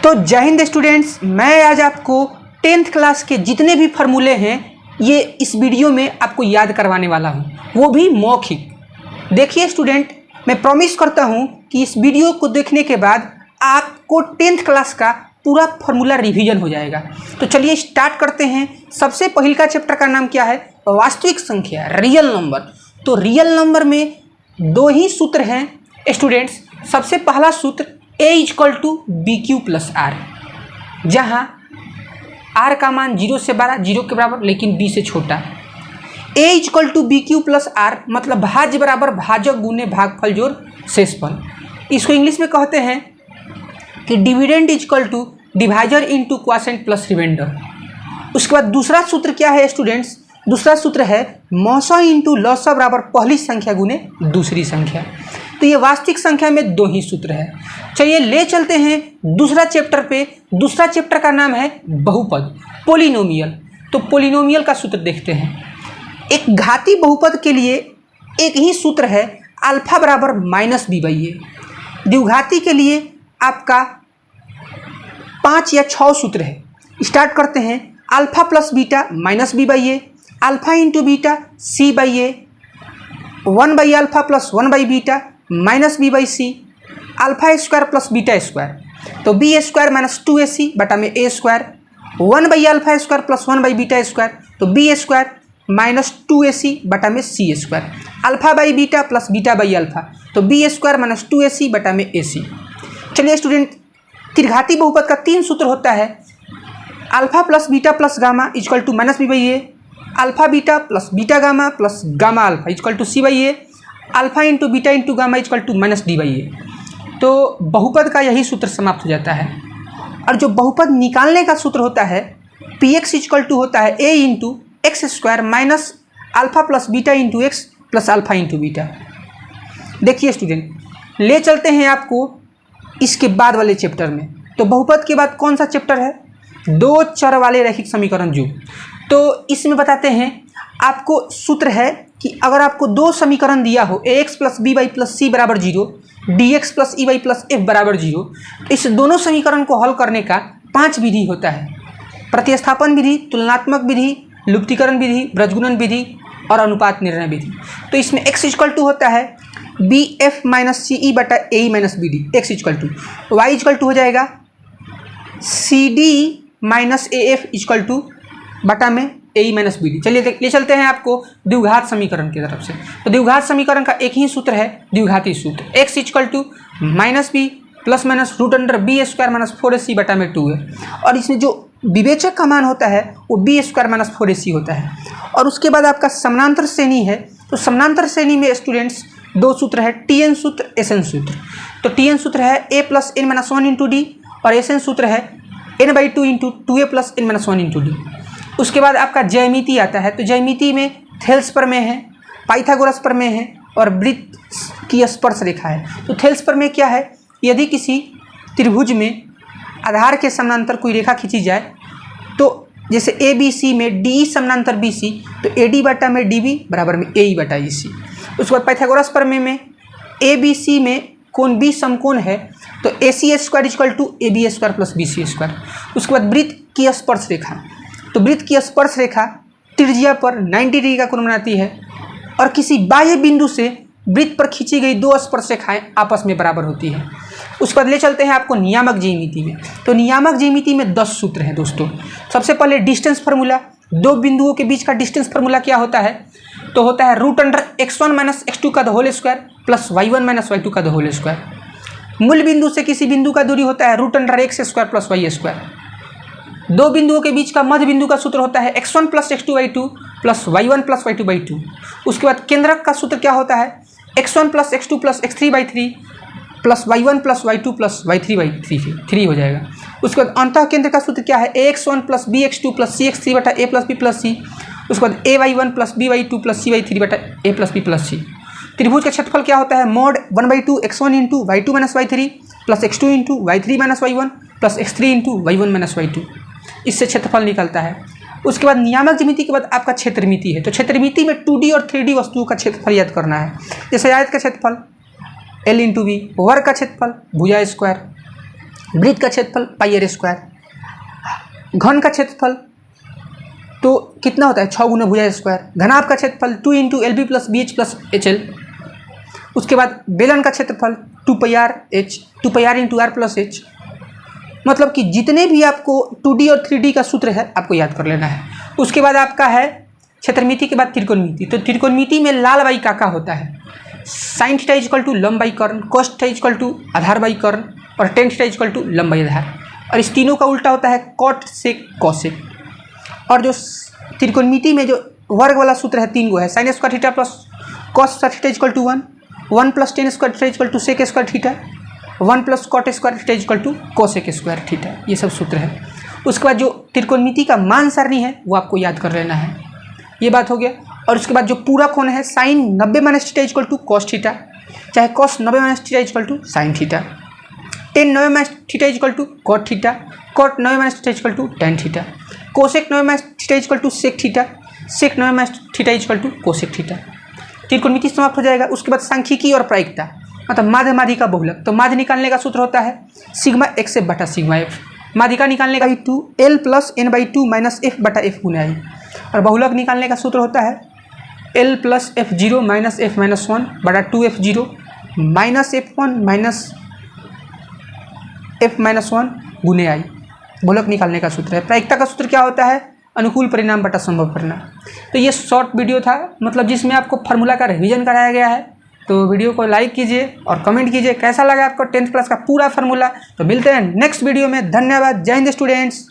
तो जय हिंद स्टूडेंट्स, मैं आज आपको 10th क्लास के जितने भी फार्मूले हैं ये इस वीडियो में आपको याद करवाने वाला हूँ, वो भी मौखिक। देखिए स्टूडेंट, मैं प्रॉमिस करता हूँ कि इस वीडियो को देखने के बाद आपको 10th क्लास का पूरा फार्मूला रिवीजन हो जाएगा। तो चलिए स्टार्ट करते हैं। सबसे पहले का चैप्टर का नाम क्या है? वास्तविक संख्या, रियल नंबर। तो रियल नंबर में दो ही सूत्र हैं स्टूडेंट्स। सबसे पहला सूत्र a = BQ + R, जहाँ R का मान 0 से बड़ा, 0 के बराबर लेकिन B से छोटा। a = BQ + R मतलब भाज्य बराबर भाजक गुने भागफल जोड़ शेषफल। इसको इंग्लिश में कहते हैं कि dividend = divisor into quotient plus reminder. उसके बाद दूसरा सूत्र क्या है स्टूडेंट्स? दूसरा सूत्र है मौसा इंटू लौसा बराबर पहली संख्या गुने दूसरी संख्या। तो ये वास्तविक संख्या में दो ही सूत्र है। चलिए ले चलते हैं दूसरा चैप्टर पे। दूसरा चैप्टर का नाम है बहुपद, पोलिनोमियल। तो पोलिनोमियल का सूत्र देखते हैं। एक घाती बहुपद के लिए एक ही सूत्र है, अल्फा बराबर -b/a। द्विघाती के लिए आपका 5 या 6 सूत्र है। स्टार्ट करते हैं। Alpha plus beta -b/a, alpha into beta c/a, 1/α plus 1/β -b/c, alpha square plus beta square. तो b² - 2ac बटा में a square, 1/α square plus 1/β square. तो b² - 2ac बटा में c स्क्वायर, अल्फा/बीटा प्लस बीटा/α। तो b² - 2ac बटा में ac। चलिए स्टूडेंट, त्रिघाती बहुपद का 3 सूत्र होता है। Alpha plus beta plus gamma = -b/a, alpha beta plus beta gamma plus gamma alpha = c/a, alpha into beta into gamma = -d/a। तो बहुपद का यही सूत्र समाप्त हो जाता है। और जो बहुपद निकालने का सूत्र होता है px = होता है a into x² minus alpha plus beta into x plus alpha into beta. देखिए स्टूडेंट, ले चलते हैं आपको इसके बाद वाले चैप्टर में। तो बहुपद के बाद कौन सा चैप्टर है? दो चर वाले रैखिक समीकरण युग। तो इसमें बताते हैं आपको सूत्र है कि अगर आपको दो समीकरण दिया हो ax + by + c = 0, dx + ey + f = 0, तो इस दोनों समीकरण को हल करने का 5 विधि होता है। प्रतिस्थापन विधि, तुलनात्मक विधि, लुप्तीकरण विधि, ब्रजगुणन विधि और अनुपात निर्णय विधि। तो इसमें x = होता है bf - ce बटा ae - bd। x = y = हो जाएगा cd - af = बटा में ae - bd। चलिए ले चलते हैं आपको द्विघात समीकरण की तरफ से। तो द्विघात समीकरण का एक ही सूत्र है, द्विघाती सूत्र। x = -b plus minus √b² - 4ac बटा में 2 है। और इसमें जो विवेचक का मान होता है वो b² - 4ac होता है। और उसके बाद आपका समानांतर श्रेणी है। तो समानांतर श्रेणी में स्टूडेंट्स दो सूत्र है, tn सूत्र, sn सूत्र। तो tn सूत्र है a + n - 1 × d और sn सूत्र है n/2 × 2a + n - 1 × d। उसके बाद आपका ज्यामिति आता है। तो ज्यामिति में थेल्स प्रमेय है, पाइथागोरस प्रमेय है और वृत्त की स्पर्श रेखा है। तो थेल्स प्रमेय क्या है? यदि किसी त्रिभुज में आधार के समानांतर कोई रेखा खींची जाए, तो जैसे ABC में DE समानांतर BC, तो AD बटा में DB बराबर में AE बटा EC। उसके बाद पाइथागोरस प्रमेय में ABC में कोण B समकोण है, तो AC² = AB² + BC²। उसके बाद वृत्त की स्पर्श रेखा। तो वृत्त की स्पर्श रेखा त्रिज्या पर 90 डिग्री का कोण बनाती है और किसी बाह्य बिंदु से वृत्त पर खींची गई दो स्पर्श रेखाएं आपस में बराबर होती है। उसके बाद ले चलते हैं आपको नियामक ज्यामिति में। तो नियामक ज्यामिति में 10 सूत्र हैं दोस्तों। सबसे पहले डिस्टेंस फार्मूला। दो बिंदुओं के बीच का डिस्टेंस फार्मूला क्या होता है? तो होता है √x1 - x2 का whole square plus y1 - y2 का होल स्क्वायर। मूल बिंदु से किसी बिंदु का दूरी होता है √x² प्लस y²। दो बिंदुओं के बीच का मध्य बिंदु का सूत्र होता है x1 + x2/2 plus y1 + y2/2। उसके बाद केंद्रक का सूत्र क्या होता है? x1 + x2 + x3/3 plus y1 + y2 + y3/3 हो जाएगा। उसके बाद अंतः केंद्र का सूत्र क्या है? ax1 + bx2 + cx3 बटा a + b + c। उसके बाद ay1 + by2 + c/3 बटा a + b + c। त्रिभुज का क्षेत्रफल क्या होता है? mod 1/2 x1 × y2 - y3 plus x2 × y3 - y1 plus x3 × y1 - y2। इससे क्षेत्रफल निकलता है। उसके बाद नियामक ज्यामिति के बाद आपका क्षेत्रमिति है। तो क्षेत्रमिति में 2D और 3D वस्तुओं का क्षेत्रफल याद करना है। जैसे आयत का क्षेत्रफल L × V, वर्ग का क्षेत्रफल भुजा स्क्वायर, वृत्त का क्षेत्रफल पाई आर स्क्वायर। घन का क्षेत्रफल तो कितना होता है 6 गुना भुजा स्क्वायर। घनाभ का क्षेत्रफल 2 into L B plus B H plus H L. उसके बाद बेलन का क्षेत्रफल 2 pi R H, 2 pi R into R plus H. मतलब कि जितने भी आपको 2D और 3D का सूत्र है आपको याद कर लेना है। उसके बाद आपका है क्षेत्रमिति के बाद त्रिकोणमिति। तो त्रिकोणमिति में लाल बाई काका होता है। साइन थीटा इक्वल टू लंब बाई कर्ण, कोस थीटा इक्वल टू आधार बाई कर्ण और टेन थीटा इक्वल टू लंब बाई आधार। और इस तीनों का उल्टा होता है कॉट सेक कॉसेक। और जो त्रिकोणमिति में जो वर्ग वाला सूत्र है 3 गो है। Sine square theta plus cos theta equal to 1, 1 plus tan square theta equal to sec square theta, 1 plus cot square theta equal to cosec square theta. ये सब सूत्र है। उसके बाद जो त्रिकोणमिति का मान सारणी है वो आपको याद कर लेना है। ये बात हो गया। और उसके बाद जो पूरा कोण है sine 90 minus theta equal to cos theta, चाहे cos 90 minus theta equal to sine theta, tan 90 minus theta equal to cot theta, cot 90 minus theta equal to tan theta, cosec 90 minus theta equal to sec theta, sec 90 minus theta equal to cosec theta. त्रिकोणमिति समाप्त हो जाएगा। उसके बाद सांख्यिकी और प्रायिकता मतलब माध्य माध्यिका का बहुलक। तो माध्य निकालने का सूत्र होता है सिग्मा एक्स एफ बटा सिग्मा एफ। माध्यिका निकालने का 2 L plus N by 2 minus F बटा एफ गुना आई। और बहुलक निकालने का सूत्र होता है L plus F zero minus F minus 1 बटा 2 F zero minus F 1 minus F minus 1 गुने आई। बहुलक निकालने का सूत्र है। प्रायिकता का सूत्र क्या होता है अनुकूल परिणाम बटा संभव परिणाम। तो ये शॉर्ट वीडियो था मतलब जिसमें आपको फार्मूला का रिवीजन कराया गया है। तो वीडियो को लाइक कीजिए और कमेंट कीजिए कैसा लगा आपको 10th क्लास का पूरा फार्मूला। तो मिलते हैं नेक्स्ट वीडियो में। धन्यवाद। जय हिंद स्टूडेंट्स।